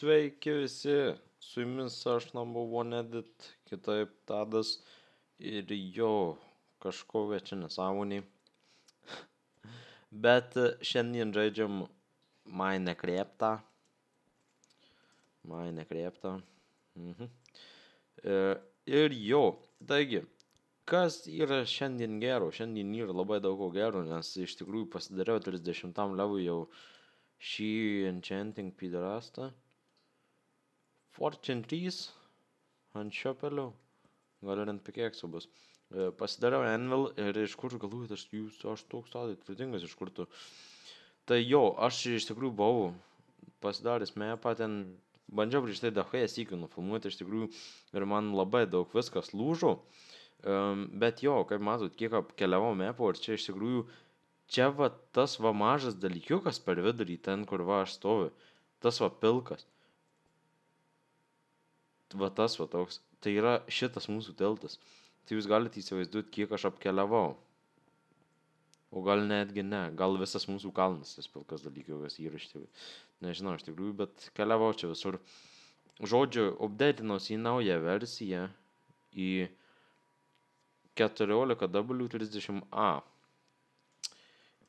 Sveiki visi, su jumis aš number one edit, kitaip Tadas ir jo kažkokia čia nesąmonė. Bet šiandien žaidžiam Minecraftą. Ir jo, taigi, kas yra šiandien gero? Šiandien yra labai daug ko gero, nes iš tikrųjų pasidariau 30 levui jau šį enchanting piderastą. Fortune 3 ant šio gal ir ant pikeksų bus. Pasidariau Anvil ir iš kur galvoju, aš toks tadai turtingas iš kur tu. Tai jo, aš iš tikrųjų buvau pasidaręs mapą, ten bandžiau prieš tai dachai sykių nufilmuoti iš tikrųjų ir man labai daug viskas lūžo. Bet jo, kaip matot, kiek apkeliavau mapą ir čia iš tikrųjų, čia va tas va mažas dalykiukas per vidurį, ten kur va aš stoviu, tas va pilkas. Va tas va toks, tai yra šitas mūsų tiltas. Tai jūs galite įsivaizduoti, kiek aš apkeliavau. O gal netgi ne, gal visas mūsų kalnas tas pilkas dalykiukas yra iš tikrųjų. Nežinau iš tikrųjų, bet keliavau čia visur. Žodžiu, updatinausi į naują versiją, į 14W30A.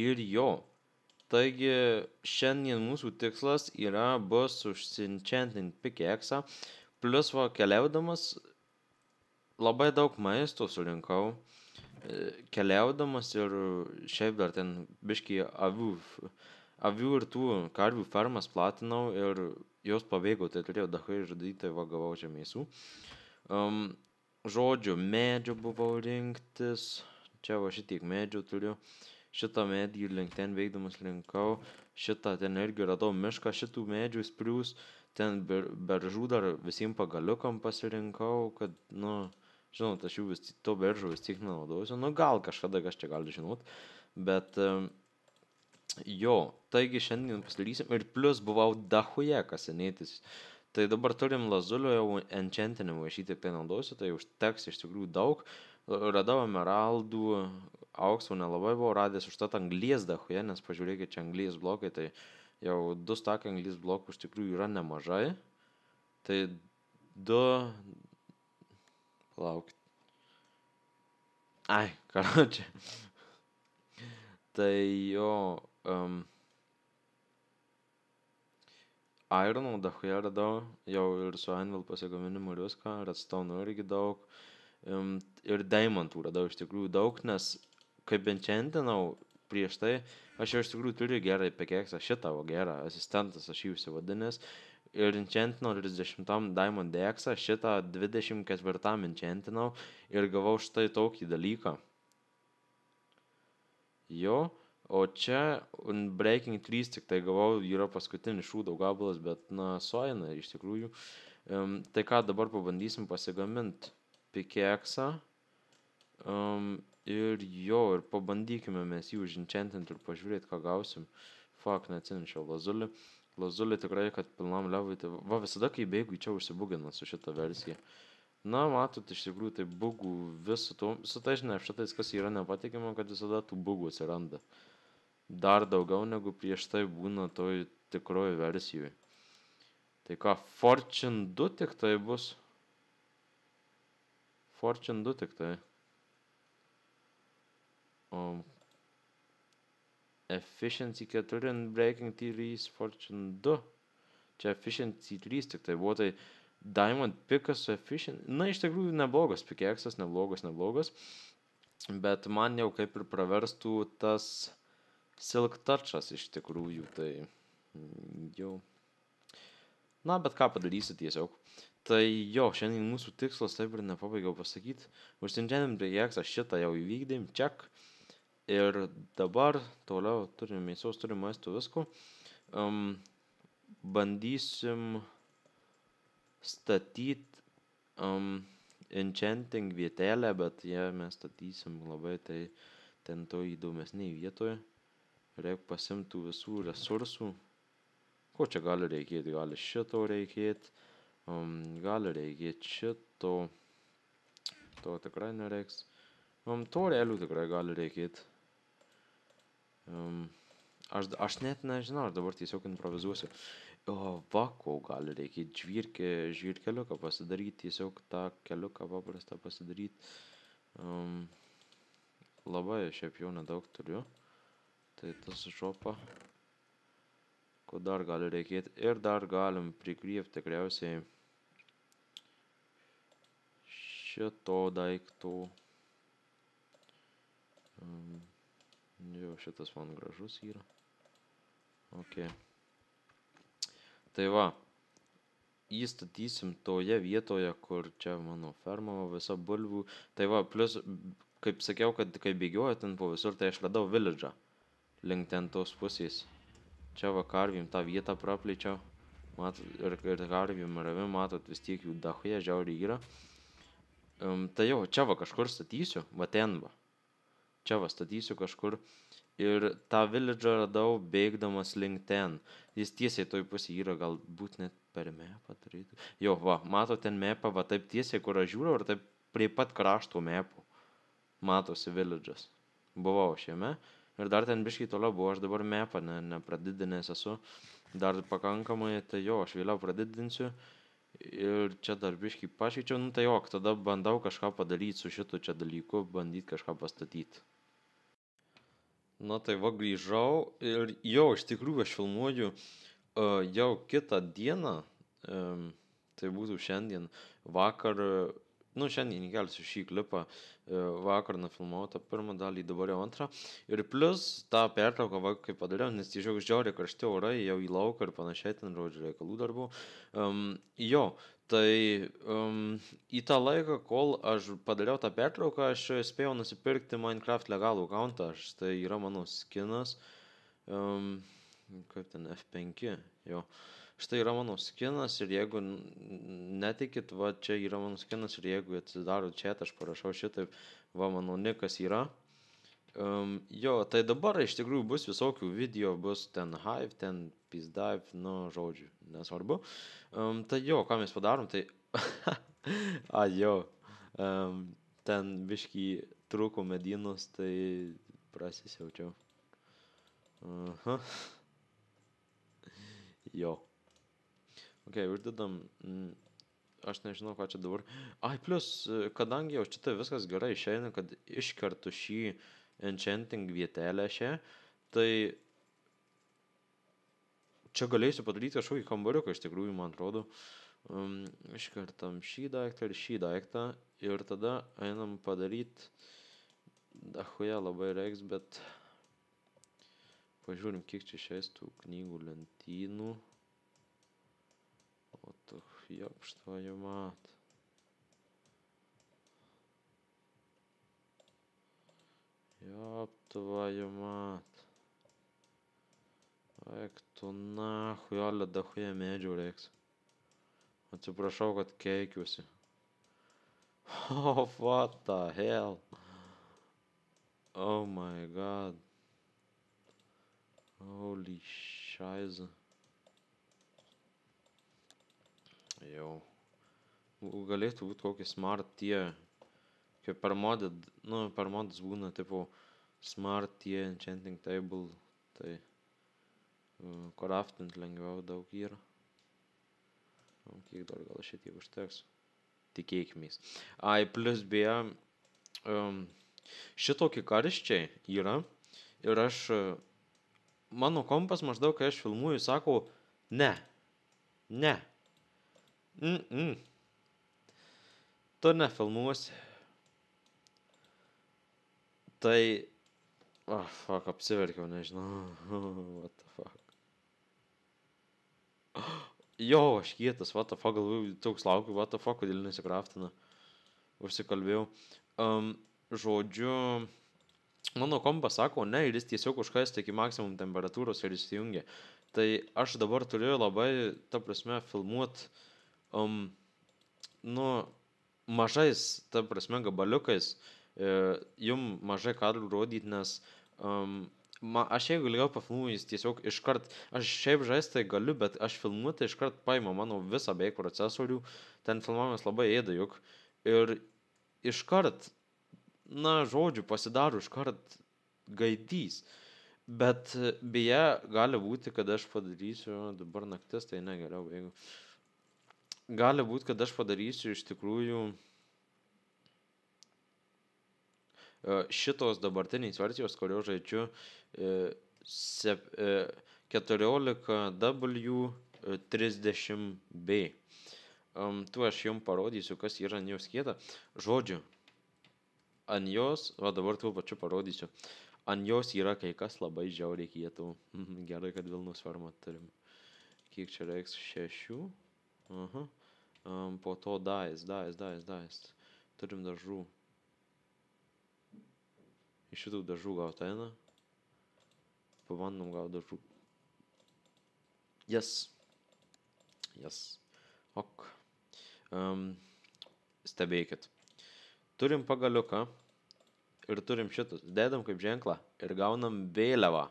Ir jo, taigi šiandien mūsų tikslas bus užsienchantint pickaxą. Plus va keliaudamas labai daug maisto surinkau, keliaudamas ir šiaip dar ten biškį avių ir tų karvių fermas platinau ir jos pabėgau, tai turėjau dachai žudyti, tai va gavau čia mėsų. Žodžiu, medžių buvau rinktis, čia va šitiek medžių turiu, šitą medį link ten veikdamas rinkau, šitą ten irgi radau mišką, šitų medžių sprius. Ten beržų dar visiems pagaliukam pasirinkau, kad, žinot, aš jų to beržų vis tiek nenaudosiu. Gal kažkada kas čia gali žinot, bet jo, taigi šiandien pasidarysim ir plus buvau dachuje kasinėtis. Tai dabar turim lazulio jau enchantinimui, aš jį tik tai naudosiu, tai užteks iš tikrųjų daug. Radau emeraldų, aukso nelabai buvau radęs, užtat anglies dachuje, nes pažiūrėkit, čia anglies blokai, tai jau 2 stakai anglies blokų iš tikrųjų yra nemažai. Tai 2... Palaukit. Karočią. Tai jo... Irono dachuje radau, jau ir su Anvil pasigaminimu ir viską, redstone irgi daug. Ir diamantų radau iš tikrųjų daug, nes kaip enchantinau prieš tai, aš jau iš tikrųjų turiu gerą pickaxą, šitą gerą asistentas, aš jį užsivadinęs. Ir enchantinau 30 diamond dexą, šitą 24 enchantinau ir gavau štai tokį dalyką. Jo, o čia Breaking 3 tik tai gavau, yra paskutinis šūdo gabalas, bet sueina iš tikrųjų. Tai ką dabar pabandysim pasigaminti pickaxą. Ir jo, ir pabandykime mes jį uženchantinti ir pažiūrėti, ką gausim. Neatsinešiau lazulį. Lazulį tikrai, kad pilnam levui. Tai va, visada, kai bėgu, čia užsibugina su šitą versiją. Matot, iš tikrųjų, tai bugų visų to. Su tai žinai, šitais, kas yra nepatikima, kad visada tų bugų atsiranda. Dar daugiau negu prieš tai būna toj tikroji versijoje. Tai ką, Fortune 2 tik tai bus. Fortune 2 tik tai. Efficiency 4 and Breaking 3 Fortune 2. Čia Efficiency 3 tik tai buvo, tai Diamond pickas su Efficiency. Iš tikrųjų neblogas pickaxas, neblogas. Bet man jau kaip ir praverstų tas Silk Touchas iš tikrųjų, tai jau. Bet ką padarysi tiesiog. Tai jo, šiandien mūsų tikslas, taip ir nepabaigiau pasakyti. Užsienčiandien pickaxą šitą jau įvykdėm, check. Ir dabar toliau turim mėsos, turim maisto visko. Bandysim statyti enchanting vietelę, bet mes statysim labai tai ten to įdomesniai vietoje. Reikia pasimtų visų resursų. Ko čia gali reikėti? Gali šito reikėti. Gali reikėti šito. To tikrai nereiks. To realių tikrai gali reikėti. Aš net nežinau, aš dabar tiesiog improvizuosiu. O, va, ko gali reikėti žvyrkeliuką pasidaryti, tiesiog tą keliuką paprastą pasidaryti. Labai šiaip jau nedaug turiu. Tai tas žopa, ko dar gali reikėti. Ir dar galim prikrypti tikriausiai šito daiktų. Jau šitas man gražus yra. Ok. Tai va, įstatysim toje vietoje, kur čia mano ferma, visa bulvių. Tai va, plus, kaip sakiau, kad kai bėgioju ten po visur, tai aš radau village'ą link ten tos pusės. Čia va karvim tą vietą praplėčiau. Ir karvim ravim, matot, vis tiek jų dahuje žiauriai yra. Tai jau, čia va kažkur statysiu, va ten va. Čia va statysiu kažkur. Ir tą village'ą radau bėgdamas link ten. Jis tiesiai toj pusėje yra, galbūt net per mapą turėtų. Jo, va, mato ten mapą, va taip tiesiai, kur aš žiūriu, ir taip prie pat krašto mapų. Matosi village'as. Buvau šiame. Ir dar ten biškai toliau buvo, aš dabar mapą nepradidinęs esu. Dar pakankamai, tai jo, aš vėliau pradidinsiu. Ir čia dar biškai pašyčiau, nu tai jo, tada bandau kažką padaryti su šitu čia dalyku, bandyti kažką pastatyti. Na tai va grįžau ir jau iš tikrųjų aš filmuoju jau kitą dieną, tai būtų šiandien vakar, nu šiandien įkelsiu šį klipą, vakar nufilmavau tą pirmą dalį, dabar jau antrą. Ir plus tą pertrauką, va, kaip padariau, nes tiesiog žiauriai karšti orai, jau į lauką ir panašiai, ten žodžiu reikalų darbų. Jo, tai į tą laiką, kol aš padariau tą pertrauką, aš spėjau nusipirkti Minecraft legalų accountą. Tai yra mano skinas, kaip ten F5, jo. Štai yra mano skinas ir jeigu netikit, va čia yra mano skinas ir jeigu atsidarot chat, aš parašau šitaip, va mano nikas yra. Jo, tai dabar iš tikrųjų bus visokių video, bus ten Hive, ten Peace-Dive, nu, žodžiu, nesvarbu. Tai jo, ką mes padarom, tai... jo, ten biškį trūko medynus, tai prasisiaučiau. Jo. Ok, uždedam, aš nežinau, ką čia dabar. Ai, plus, kadangi jau čia viskas gerai išeina, kad iškertu šį enchanting vietelę šią, tai čia galėsiu padaryti kažkokį kambariuką, iš tikrųjų, man atrodo. Iškertam šį daiktą ir šį daiktą ir tada einam padaryti, dahuja labai reiks, bet pažiūrim, kiek čia šiais tų knygų lentynų. Вот ёпш твою мать. Ёп твою мать. Eik tu nahui, alle dahuja medžių reiks. Atsiprašau, kad keikiuosi. Oh, what the hell? Oh my god. Holy scheiße. Jau. Galėtų būti kokie smart tie, kaip per modded, nu, per moddus būna, tipo, smart tie enchanting table, tai craftint lengviau daug yra. Kiek dar gal šitiek užteks. Tikėkimės. Ai, plus beje, šitokį karščiai yra ir aš, mano kompas maždaug, kai aš filmuoju, sako, ne. Tu nefilmuosi. Tai... fuck, apsiverkiau, nežinau. What the fuck. Jo, aš kietas, what the fuck, galvoju, toks laukiu, what the fuck, kodėl nesikraftina. Užsikalbėjau. Žodžiu, mano kompas sako, ne, ir jis tiesiog užkaista iki maksimum temperatūros ir įsijungia. Tai aš dabar turiu labai, ta prasme, filmuot, nu, mažais, ta prasme, gabaliukais, jum mažai kadrų rodyti, nes aš jeigu ilgiau pafilmuoju, jis tiesiog iškart, aš šiaip žaistai galiu, bet aš filmuoti iškart paima mano visą beveik procesorių, ten filmavimas labai ėda juk, ir iškart, na, žodžiu, pasidaro iškart gaidys. Bet beje, gali būti, kad aš padarysiu, dabar naktis, tai ne geriau, jeigu. Gali būti, kad aš padarysiu iš tikrųjų šitos dabartiniais versijos, kurio žaidžiu 14W30B. Tu aš jums parodysiu, kas yra ant jos kieta. Žodžiu, ant jos, o dabar tuo pačiu parodysiu, ant jos yra kai kas labai žiauriai kietų. Gerai, kad Vilnius fermą turim. Kiek čia reiks? 6. Aha. Po to dais. Turim dažų. Iš šitų dažų gauti eina. Pabandom gauti dažų. Yes. Ok. Stebėkit. Turim pagaliuką ir turim šitus. Dedam kaip ženklą ir gaunam vėliavą.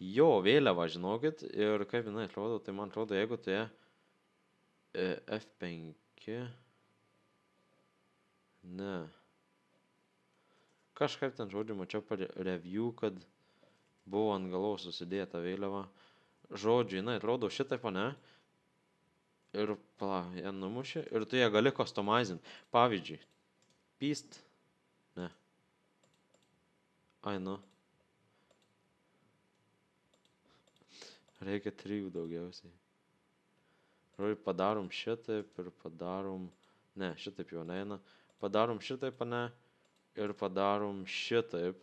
Jo, vėliavą, žinokit. Ir kaip jinai atrodo, tai man atrodo, jeigu tai F5. Ne. Kažkaip ten žodžiu mačiau per review, kad buvo ant galos susidėta vėliava. Žodžiu, jinai atrodo šitaip, ne? Ir ją numušė. Ir tu ją gali customizint. Pavyzdžiui, pist. Ne. Ai, nu. Reikia 3 daugiausiai. Žodžiu, padarom šitaip ir padarom. Ne, šitaip jau neina. Padarom šitaip, ne? Ir padarom šitaip.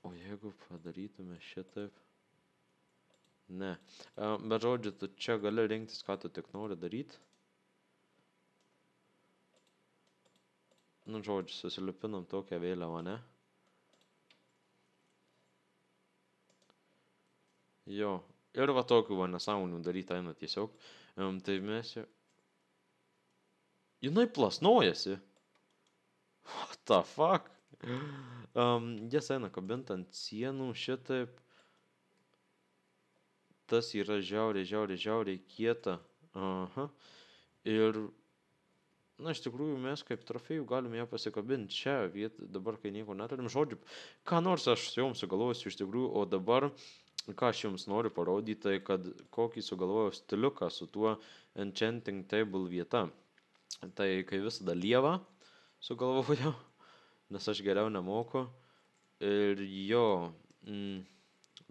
O jeigu padarytume šitaip. Ne. Bet žodžiu, tu čia gali rinktis, ką tu tik nori daryti. Nu, žodžiu, susilipinam tokią vėliavą, ne? Jo. Ir va tokių va nesąmonių daryti eina tiesiog. Tai mes jau. Jinai plasnojasi. What the fuck? Jas eina kabint ant sienų šitaip. Tas yra žiauriai kieta. Aha. Ir, na, iš tikrųjų mes kaip trofėjų galim ją pasikabinti čia vietą, dabar kai nieko neturim. Žodžiu, ką nors aš jums sugalvosiu iš tikrųjų, o dabar, ką aš jums noriu parodyti, tai kad kokį sugalvojau stiliuką su tuo enchanting table vieta. Tai kai visada lieva sugalvojau, nes aš geriau nemoku. Ir jo,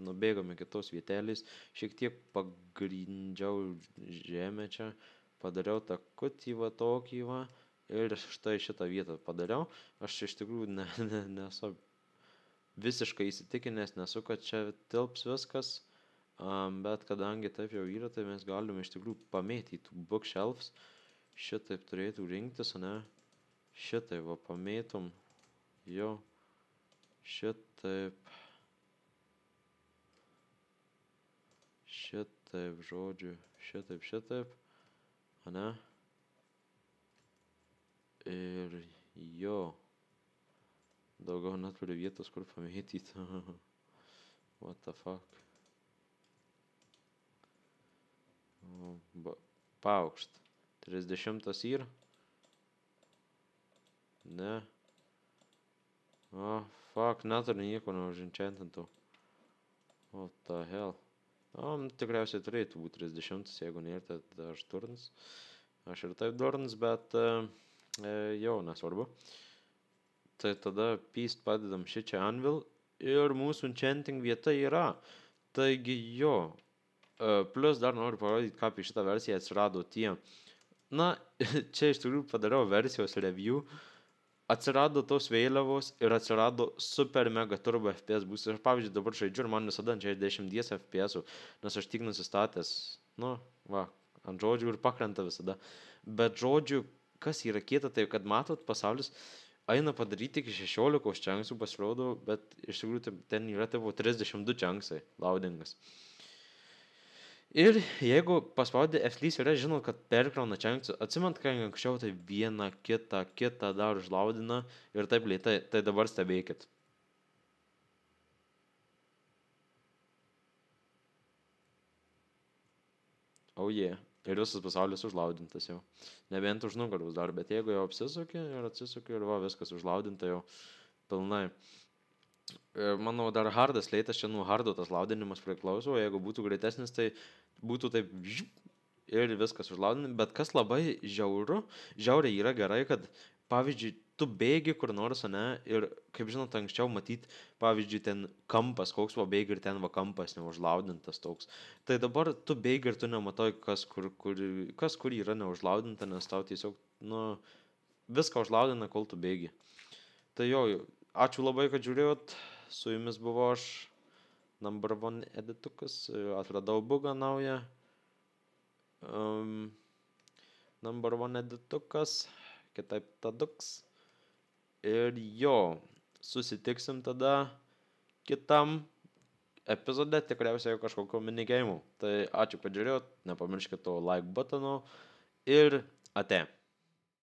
nubėgome kitos vietelės, šiek tiek pagrindžiau žemę čia, padariau takutį va tokį va ir štai šitą vietą padariau. Aš iš tikrųjų nesu visiškai įsitikinęs, nesu, kad čia tilps viskas, bet kadangi taip jau yra, tai mes galime iš tikrųjų pamėtyti tų bookshelves. Šitaip turėtų rinktis, ne? Šitaip va pamėtum, jo, šitaip, žodžiu, šitaip, ne? Ir jo, daugiau neturiu vietos, kur pamėtyti. What the fuck? Paaukšt. 30 yra? Ne. Fuck, neturiu nieko neuženčentintų. What the hell? Tikriausiai turėtų būti 30, jeigu nėra, tai aš durnas. Aš ir taip durnas, bet jau nesvarbu. Tai tada pist padedam šičia anvil ir mūsų enchanting vieta yra. Taigi jo. Plus dar noriu parodyti, kaip į šitą versiją atsirado tie. Na, čia iš tikrųjų padariau versijos review. Atsirado tos vėliavos ir atsirado super mega turbo FPS būstas. Aš pavyzdžiui dabar žaidžiu ir man visada ant 60 FPS, nes aš tik nusistatęs, nu, va, ant žodžių ir pakrenta visada. Bet žodžiu, kas yra kieta, tai kad matot, pasaulis eina padaryti iki 16 čanksų pasirodo, bet iš tikrųjų ten yra tavo 32 čanksai, loadingas. Ir jeigu paspaudė F3 yra, žinot, kad perkrauna čanksų, atsimant, kai anksčiau tai vieną, kitą dar užlaudina ir taip lėtai, tai dabar stebėkit. Oh yeah. Ir visas pasaulis užlaudintas jau. Nebent už nugaros dar, bet jeigu jau apsisukė ir atsisukė ir va, viskas užlaudinta jau pilnai. Manau, dar hardas lėtas, čia nuo hardo tas laudinimas priklauso, jeigu būtų greitesnis, tai būtų taip ir viskas užlaudinti, bet kas labai žiauriai yra gerai, kad, pavyzdžiui, tu bėgi kur nors, ne, ir, kaip žinot, anksčiau matyt, pavyzdžiui, ten kampas, koks va bėgi ir ten va kampas neužlaudintas toks. Tai dabar tu bėgi ir tu nematai, kas kur yra neužlaudinta, nes tau tiesiog, nu, viską užlaudina, kol tu bėgi. Tai jo, ačiū labai, kad žiūrėjot, su jumis buvo aš, Number One editukas, atradau bugą naują. Number One editukas, kitaip taduks. Ir jo, susitiksim tada kitam epizode, tikriausiai kažkokio minigeimų. Tai ačiū, kad žiūrėjot, nepamirškit to like buttono ir ate.